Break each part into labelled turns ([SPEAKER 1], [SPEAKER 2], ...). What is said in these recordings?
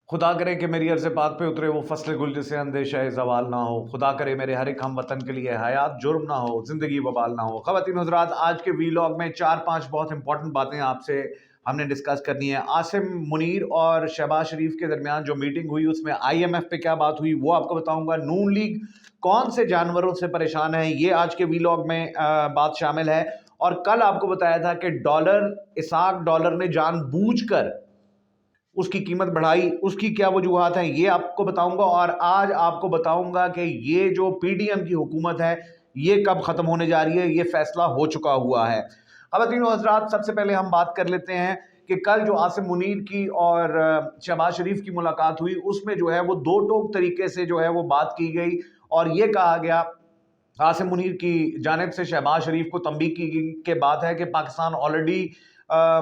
[SPEAKER 1] خدا کرے کہ میری عرض پاک پہ اترے وہ فصل گل جسے اندیشہ زوال نہ ہو. خدا کرے میرے ہر ایک ہم وطن کے لیے حیات جرم نہ ہو، زندگی وبال نہ ہو. خواتین حضرات، آج کے ویلاگ میں 4-5 بہت امپورٹنٹ باتیں آپ سے ہم نے ڈسکس کرنی ہے. عاصم منیر اور شہباز شریف کے درمیان جو میٹنگ ہوئی اس میں IMF پہ کیا بات ہوئی وہ آپ کو بتاؤں گا. نون لیگ کون سے جانوروں سے پریشان ہے یہ آج کے ویلاگ میں بات شامل ہے. اور کل آپ کو بتایا تھا کہ اسحاق ڈالر نے جان بوجھ کر اس کی قیمت بڑھائی، اس کی کیا وجوہات ہیں یہ آپ کو بتاؤں گا. اور آج آپ کو بتاؤں گا کہ یہ جو PDM کی حکومت ہے یہ کب ختم ہونے جا رہی ہے، یہ فیصلہ ہو چکا ہوا ہے. خواتین و حضرات، سب سے پہلے ہم بات کر لیتے ہیں کہ کل جو عاصم منیر کی اور شہباز شریف کی ملاقات ہوئی اس میں جو ہے وہ دو ٹوک طریقے سے جو ہے وہ بات کی گئی اور یہ کہا گیا، عاصم منیر کی جانب سے شہباز شریف کو تنبیہ کی گئی کہ بات ہے کہ پاکستان آلریڈی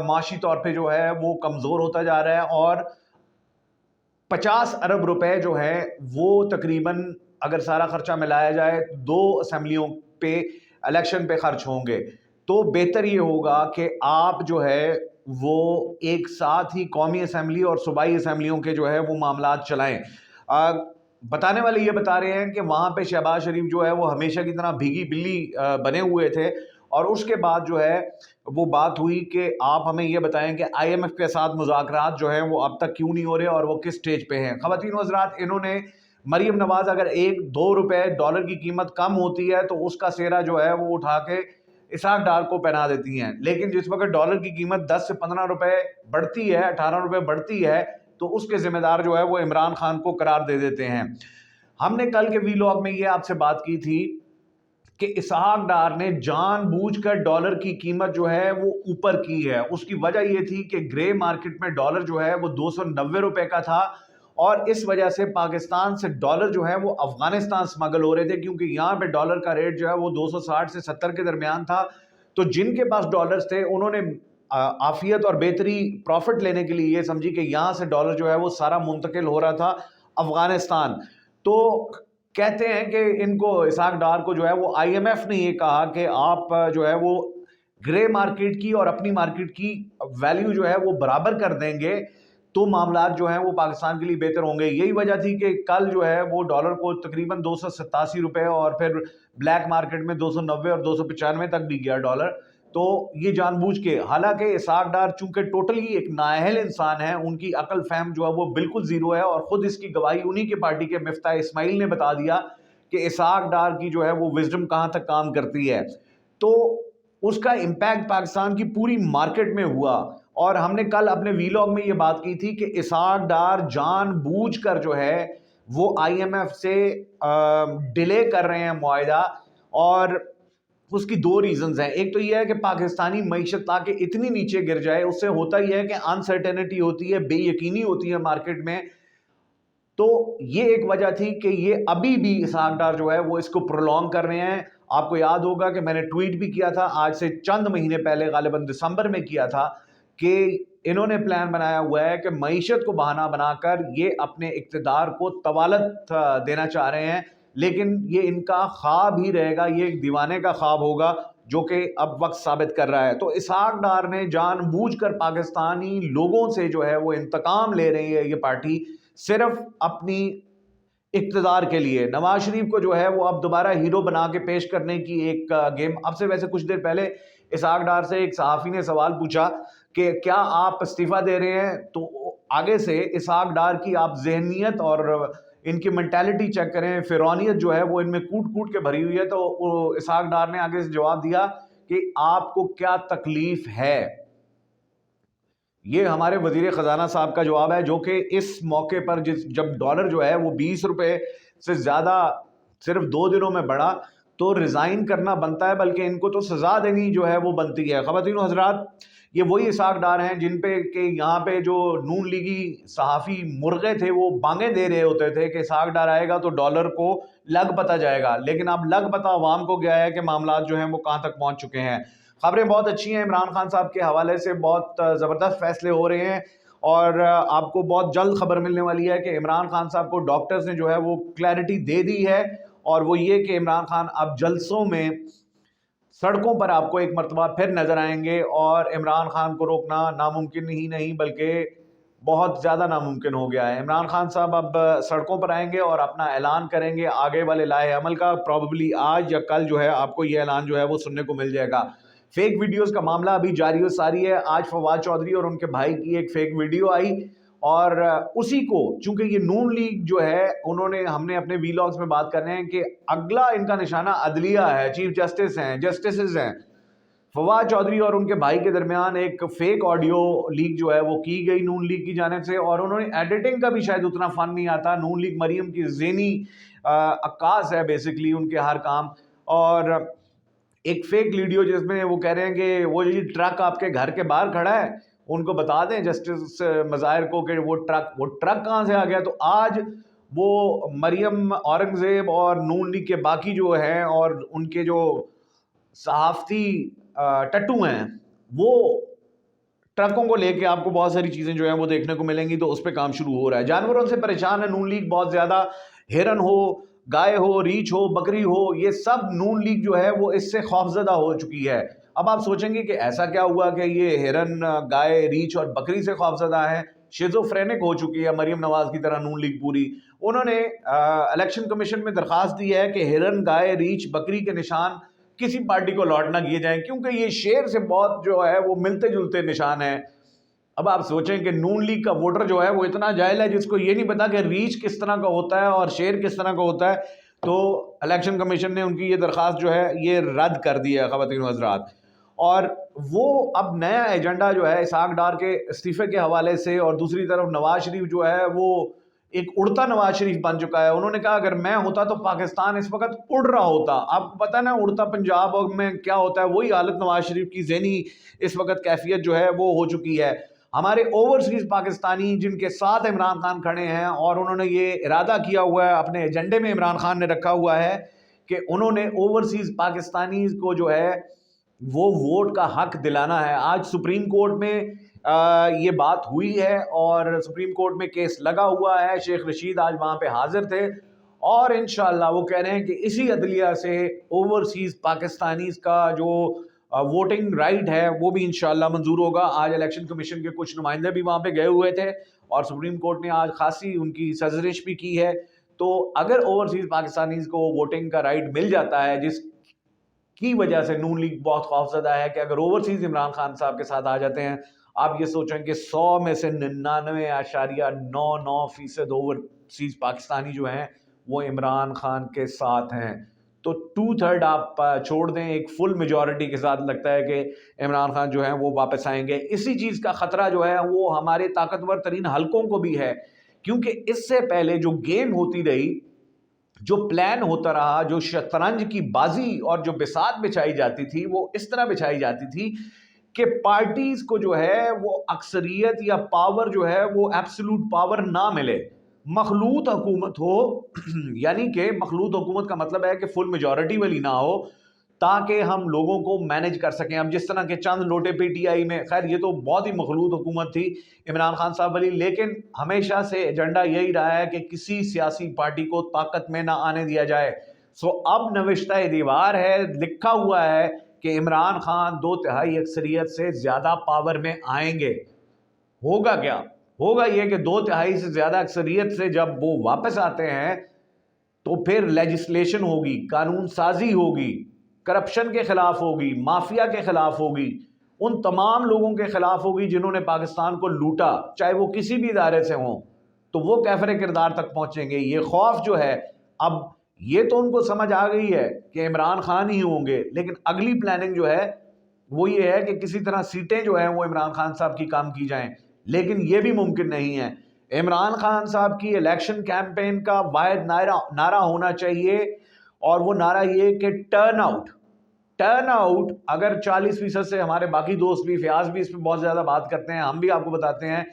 [SPEAKER 1] معاشی طور پہ جو ہے وہ کمزور ہوتا جا رہا ہے اور 50 ارب روپے جو ہے وہ تقریباً اگر سارا خرچہ ملایا جائے 2 اسمبلیوں پہ الیکشن پہ خرچ ہوں گے. تو بہتر یہ ہوگا کہ آپ جو ہے وہ ایک ساتھ ہی قومی اسمبلی اور صوبائی اسمبلیوں کے جو ہے وہ معاملات چلائیں. بتانے والے یہ بتا رہے ہیں کہ وہاں پہ شہباز شریف جو ہے وہ ہمیشہ کی طرح بھیگی بلی بنے ہوئے تھے اور اس کے بعد جو ہے وہ بات ہوئی کہ آپ ہمیں یہ بتائیں کہ IMF کے ساتھ مذاکرات جو ہیں وہ اب تک کیوں نہیں ہو رہے اور وہ کس سٹیج پہ ہیں. خواتین و حضرات، انہوں نے مریم نواز اگر 1-2 روپے ڈالر کی قیمت کم ہوتی ہے تو اس کا سہرا جو ہے وہ اٹھا کے اسحاق ڈار کو پہنا دیتی ہیں، لیکن جس وقت ڈالر کی قیمت 10 سے 15 روپے بڑھتی ہے، 18 روپے بڑھتی ہے تو اس کے ذمہ دار جو ہے وہ عمران خان کو قرار دے دیتے ہیں. ہم نے کل کے ویلاگ میں یہ آپ سے بات کی تھی کہ اسحاق ڈار نے جان بوجھ کر ڈالر کی قیمت جو ہے وہ اوپر کی ہے. اس کی وجہ یہ تھی کہ گرے مارکیٹ میں ڈالر جو ہے وہ 290 روپے کا تھا اور اس وجہ سے پاکستان سے ڈالر جو ہے وہ افغانستان سمگل ہو رہے تھے، کیونکہ یہاں پہ ڈالر کا ریٹ جو ہے وہ 260 سے 70 کے درمیان تھا. تو جن کے پاس ڈالرز تھے انہوں نے عافیت اور بہتری پروفٹ لینے کے لیے یہ سمجھی کہ یہاں سے ڈالر جو ہے وہ سارا منتقل ہو رہا تھا افغانستان. تو کہتے ہیں کہ ان کو اسحاق ڈار کو جو ہے وہ IMF نے یہ کہا کہ آپ جو ہے وہ گرے مارکیٹ کی اور اپنی مارکیٹ کی ویلیو جو ہے وہ برابر کر دیں گے تو معاملات جو ہیں وہ پاکستان کے لیے بہتر ہوں گے. یہی وجہ تھی کہ کل جو ہے وہ ڈالر کو تقریباً 287 روپے اور پھر بلیک مارکیٹ میں 290 اور 295 تک بھی گیا ڈالر. تو یہ جان بوجھ کے، حالانکہ اسحاق ڈار چونکہ ٹوٹلی ایک نااہل انسان ہے، ان کی عقل فہم جو ہے وہ بالکل زیرو ہے اور خود اس کی گواہی انہی کے پارٹی کے مفتاح اسماعیل نے بتا دیا کہ اسحاق ڈار کی جو ہے وہ وزڈم کہاں تک کام کرتی ہے. تو اس کا امپیکٹ پاکستان کی پوری مارکیٹ میں ہوا اور ہم نے کل اپنے ویلاگ میں یہ بات کی تھی کہ اسحاق ڈار جان بوجھ کر جو ہے وہ IMF سے ڈیلے کر رہے ہیں معاہدہ. اور اس کی 2 ریزنز ہیں. ایک تو یہ ہے کہ پاکستانی معیشت تاکہ اتنی نیچے گر جائے، اس سے ہوتا ہی ہے کہ انسرٹینٹی ہوتی ہے، بے یقینی ہوتی ہے مارکیٹ میں. تو یہ ایک وجہ تھی کہ یہ ابھی بھی اسحاق ڈار جو ہے وہ اس کو پرولونگ کر رہے ہیں. آپ کو یاد ہوگا کہ میں نے ٹویٹ بھی کیا تھا آج سے چند مہینے پہلے، غالباً دسمبر میں کیا تھا، کہ انہوں نے پلان بنایا ہوا ہے کہ معیشت کو بہانہ بنا کر یہ اپنے اقتدار کو طوالت دینا چاہ رہے ہیں. لیکن یہ ان کا خواب ہی رہے گا، یہ ایک دیوانے کا خواب ہوگا جو کہ اب وقت ثابت کر رہا ہے. تو اسحاق ڈار نے جان بوجھ کر پاکستانی لوگوں سے جو ہے وہ انتقام لے رہی ہے یہ پارٹی، صرف اپنی اقتدار کے لیے. نواز شریف کو جو ہے وہ اب دوبارہ ہیرو بنا کے پیش کرنے کی ایک گیم. اب سے ویسے کچھ دیر پہلے اسحاق ڈار سے ایک صحافی نے سوال پوچھا کہ کیا آپ استعفیٰ دے رہے ہیں، تو آگے سے اسحاق ڈار کی آپ ذہنیت اور ان کی مینٹیلٹی چیک کریں، فرعونیت جو ہے وہ ان میں کوٹ کوٹ کے بھری ہوئی ہے. تو اسحاق ڈار نے آگے سے جواب دیا کہ آپ کو کیا تکلیف ہے. یہ ہمارے وزیر خزانہ صاحب کا جواب ہے، جو کہ اس موقع پر جب ڈالر جو ہے وہ 20 روپے سے زیادہ صرف 2 دنوں میں بڑھا تو ریزائن کرنا بنتا ہے، بلکہ ان کو تو سزا دینی جو ہے وہ بنتی ہے. خواتین و حضرات، یہ وہی اسحاق ڈار ہیں جن پہ کہ یہاں پہ جو نون لیگی صحافی مرغے تھے وہ بانگیں دے رہے ہوتے تھے کہ اسحاق ڈار آئے گا تو ڈالر کو لگ پتہ جائے گا. لیکن اب لگ پتہ عوام کو گیا ہے کہ معاملات جو ہیں وہ کہاں تک پہنچ چکے ہیں. خبریں بہت اچھی ہیں، عمران خان صاحب کے حوالے سے بہت زبردست فیصلے ہو رہے ہیں اور آپ کو بہت جلد خبر ملنے والی ہے کہ عمران خان صاحب کو ڈاکٹرز نے جو ہے وہ کلیئرٹی دے دی ہے، اور وہ یہ کہ عمران خان اب جلسوں میں سڑکوں پر آپ کو ایک مرتبہ پھر نظر آئیں گے اور عمران خان کو روکنا ناممکن ہی نہیں بلکہ بہت زیادہ ناممکن ہو گیا ہے. عمران خان صاحب اب سڑکوں پر آئیں گے اور اپنا اعلان کریں گے آگے والے لائحہ عمل کا. پروبیبلی آج یا کل جو ہے آپ کو یہ اعلان جو ہے وہ سننے کو مل جائے گا. فیک ویڈیوز کا معاملہ ابھی جاری و ساری ہے. آج فواد چودھری اور ان کے بھائی کی ایک فیک ویڈیو آئی اور اسی کو چونکہ یہ نون لیگ جو ہے انہوں نے, ہم نے اپنے وی لاگز میں بات کر رہے ہیں کہ اگلا ان کا نشانہ عدلیہ ہے, چیف جسٹس ہیں, جسٹسز ہیں. فواد چودھری اور ان کے بھائی کے درمیان ایک فیک آڈیو لیک جو ہے وہ کی گئی نون لیگ کی جانب سے, اور انہوں نے ایڈیٹنگ کا بھی شاید اتنا فن نہیں آتا. نون لیگ مریم کی ذہنی عکاس ہے بیسکلی ان کے ہر کام. اور ایک فیک ویڈیو جس میں وہ کہہ رہے ہیں کہ وہ جی ٹرک آپ کے گھر کے باہر کھڑا ہے, ان کو بتا دیں جسٹس مظاہر کو کہ وہ ٹرک کہاں سے آ گیا. تو آج وہ مریم اورنگزیب اور نون لیگ کے باقی جو ہیں اور ان کے جو صحافتی ٹٹو ہیں وہ ٹرکوں کو لے کے آپ کو بہت ساری چیزیں جو ہیں وہ دیکھنے کو ملیں گی. تو اس پہ کام شروع ہو رہا ہے. جانوروں سے پریشان ہے نون لیگ بہت زیادہ. ہرن ہو, گائے ہو, ریچھ ہو, بکری ہو, یہ سب نون لیگ جو ہے وہ اس سے خوفزدہ ہو چکی ہے. اب آپ سوچیں گے کہ ایسا کیا ہوا کہ یہ ہرن, گائے, ریچھ اور بکری سے خوفزدہ ہے. شیزوفرینک ہو چکی ہے مریم نواز کی طرح نون لیگ پوری. انہوں نے الیکشن کمیشن میں درخواست دی ہے کہ ہرن, گائے, ریچھ, بکری کے نشان کسی پارٹی کو لاٹ نہ کیے جائیں کیونکہ یہ شیر سے بہت جو ہے وہ ملتے جلتے نشان ہیں. اب آپ سوچیں کہ نون لیگ کا ووٹر جو ہے وہ اتنا جاہل ہے جس کو یہ نہیں پتا کہ ریچھ کس طرح کا ہوتا ہے اور شیر کس طرح کا ہوتا ہے. تو الیکشن کمیشن نے ان کی یہ درخواست جو ہے یہ رد کر دی ہے خواتین و حضرات. اور وہ اب نیا ایجنڈا جو ہے اسحاق ڈار کے استعفے کے حوالے سے, اور دوسری طرف نواز شریف جو ہے وہ ایک اڑتا نواز شریف بن چکا ہے. انہوں نے کہا اگر میں ہوتا تو پاکستان اس وقت اڑ رہا ہوتا. آپ کو پتا نا اڑتا پنجاب میں کیا ہوتا ہے, وہی حالت نواز شریف کی ذہنی اس وقت کیفیت جو ہے وہ ہو چکی ہے. ہمارے اوورسیز پاکستانی جن کے ساتھ عمران خان کھڑے ہیں اور انہوں نے یہ ارادہ کیا ہوا ہے, اپنے ایجنڈے میں عمران خان نے رکھا ہوا ہے کہ انہوں نے اوورسیز پاکستانیز کو جو ہے وہ ووٹ کا حق دلانا ہے. آج سپریم کورٹ میں یہ بات ہوئی ہے اور سپریم کورٹ میں کیس لگا ہوا ہے. شیخ رشید آج وہاں پہ حاضر تھے اور انشاءاللہ وہ کہہ رہے ہیں کہ اسی عدلیہ سے اوورسیز پاکستانیز کا جو ووٹنگ رائٹ ہے وہ بھی انشاءاللہ منظور ہوگا. آج الیکشن کمیشن کے کچھ نمائندے بھی وہاں پہ گئے ہوئے تھے اور سپریم کورٹ نے آج خاصی ان کی سرزنش بھی کی ہے. تو اگر اوورسیز پاکستانیز کو ووٹنگ کا رائٹ مل جاتا ہے, جس کی وجہ سے نون لیگ بہت خوفزدہ ہے کہ اگر اوورسیز عمران خان صاحب کے ساتھ آ جاتے ہیں, آپ یہ سوچیں کہ 100 میں سے 99.99% اوورسیز پاکستانی جو ہیں وہ عمران خان کے ساتھ ہیں. تو 2/3 آپ چھوڑ دیں, ایک فل میجورٹی کے ساتھ لگتا ہے کہ عمران خان جو ہیں وہ واپس آئیں گے. اسی چیز کا خطرہ جو ہے وہ ہمارے طاقتور ترین حلقوں کو بھی ہے کیونکہ اس سے پہلے جو گیم ہوتی رہی, جو پلان ہوتا رہا, جو شطرنج کی بازی اور جو بساط بچھائی جاتی تھی وہ اس طرح بچھائی جاتی تھی کہ پارٹیز کو جو ہے وہ اکثریت یا پاور جو ہے وہ ایبسولوٹ پاور نہ ملے, مخلوط حکومت ہو. یعنی کہ مخلوط حکومت کا مطلب ہے کہ فل میجورٹی والی نہ ہو تاکہ ہم لوگوں کو مینج کر سکیں. اب جس طرح کے چند لوٹے پی ٹی آئی میں, خیر یہ تو بہت ہی مخلوط حکومت تھی عمران خان صاحب والی, لیکن ہمیشہ سے ایجنڈا یہی رہا ہے کہ کسی سیاسی پارٹی کو طاقت میں نہ آنے دیا جائے. اب نوشتہ دیوار ہے, لکھا ہوا ہے کہ عمران خان 2/3 اکثریت سے زیادہ پاور میں آئیں گے. ہوگا کیا؟ ہوگا یہ کہ 2/3 سے زیادہ اکثریت سے جب وہ واپس آتے ہیں تو پھر لیجسلیشن ہوگی, قانون سازی ہوگی, کرپشن کے خلاف ہوگی, مافیا کے خلاف ہوگی, ان تمام لوگوں کے خلاف ہوگی جنہوں نے پاکستان کو لوٹا, چاہے وہ کسی بھی ادارے سے ہوں. تو وہ کیفر کردار تک پہنچیں گے. یہ خوف جو ہے, اب یہ تو ان کو سمجھ آ گئی ہے کہ عمران خان ہی ہوں گے, لیکن اگلی پلاننگ جو ہے وہ یہ ہے کہ کسی طرح سیٹیں جو ہیں وہ عمران خان صاحب کی کام کی جائیں. لیکن یہ بھی ممکن نہیں ہے. عمران خان صاحب کی الیکشن کیمپین کا واحد نعرہ ہونا چاہیے اور وہ نعرہ یہ کہ ٹرن آؤٹ. اگر 40% سے, ہمارے باقی دوست بھی, فیاض بھی اس پہ بہت زیادہ بات کرتے ہیں, ہم بھی آپ کو بتاتے ہیں,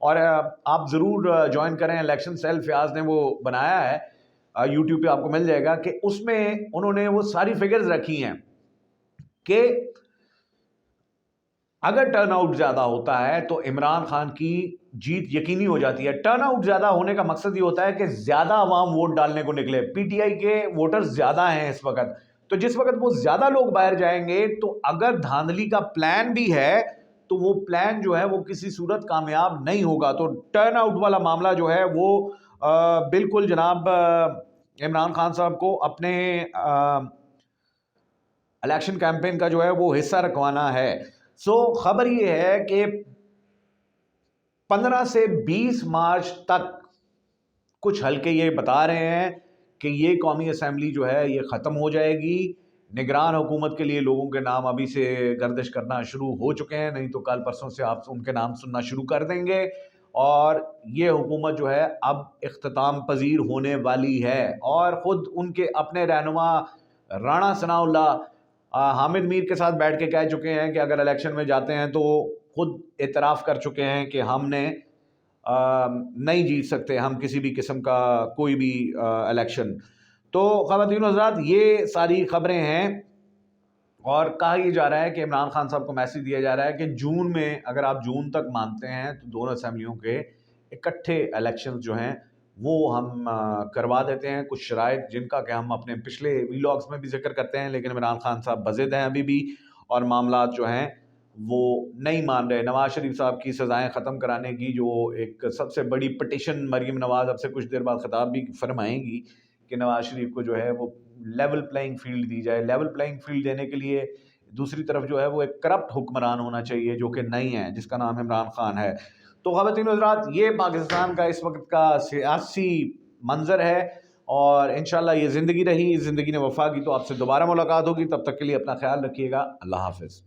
[SPEAKER 1] اور آپ ضرور جوائن کریں. الیکشن سیل فیاض نے وہ بنایا ہے, یوٹیوب پہ آپ کو مل جائے گا, کہ اس میں انہوں نے وہ ساری فگرز رکھی ہیں کہ اگر ٹرن آؤٹ زیادہ ہوتا ہے تو عمران خان کی جیت یقینی ہو جاتی ہے. ٹرن آؤٹ زیادہ ہونے کا مقصد یہ ہوتا ہے کہ زیادہ عوام ووٹ ڈالنے کو نکلے. پی ٹی آئی کے ووٹر زیادہ ہیں اس وقت, تو جس وقت وہ زیادہ لوگ باہر جائیں گے تو اگر دھاندلی کا پلان بھی ہے تو وہ پلان جو ہے وہ کسی صورت کامیاب نہیں ہوگا. تو ٹرن آؤٹ والا معاملہ جو ہے وہ بالکل جناب عمران خان صاحب کو اپنے الیکشن کیمپین کا جو ہے وہ حصہ رکھوانا ہے. سو خبر یہ ہے کہ 15 سے 20 مارچ تک کچھ حلقے یہ بتا رہے ہیں کہ یہ قومی اسمبلی جو ہے یہ ختم ہو جائے گی. نگران حکومت کے لیے لوگوں کے نام ابھی سے گردش کرنا شروع ہو چکے ہیں, نہیں تو کل پرسوں سے آپ ان کے نام سننا شروع کر دیں گے. اور یہ حکومت جو ہے اب اختتام پذیر ہونے والی ہے. اور خود ان کے اپنے رہنما رانا ثناء اللہ حامد میر کے ساتھ بیٹھ کے کہہ چکے ہیں کہ اگر الیکشن میں جاتے ہیں تو خود اعتراف کر چکے ہیں کہ ہم نے نہیں جیت سکتے ہم کسی بھی قسم کا کوئی بھی الیکشن. تو خواتین و حضرات یہ ساری خبریں ہیں, اور کہا یہ جا رہا ہے کہ عمران خان صاحب کو میسج دیا جا رہا ہے کہ جون میں, اگر آپ جون تک مانتے ہیں تو دونوں اسمبلیوں کے اکٹھے الیکشن جو ہیں وہ ہم کروا دیتے ہیں. کچھ شرائط جن کا کہ ہم اپنے پچھلے ویلاگز میں بھی ذکر کرتے ہیں, لیکن عمران خان صاحب بضد ہیں ابھی بھی, اور معاملات جو ہیں وہ نہیں مان رہے. نواز شریف صاحب کی سزائیں ختم کرانے کی جو ایک سب سے بڑی پٹیشن مریم نواز اب سے کچھ دیر بعد خطاب بھی فرمائیں گی کہ نواز شریف کو جو ہے وہ لیول پلینگ فیلڈ دی جائے. لیول پلینگ فیلڈ دینے کے لیے دوسری طرف جو ہے وہ ایک کرپٹ حکمران ہونا چاہیے جو کہ نہیں ہے, جس کا نام عمران خان ہے. تو خواتین و حضرات یہ پاکستان کا اس وقت کا سیاسی منظر ہے, اور انشاءاللہ یہ زندگی رہی, اس زندگی نے وفا کی تو آپ سے دوبارہ ملاقات ہوگی. تب تک کے لیے اپنا خیال رکھیے گا. اللہ حافظ.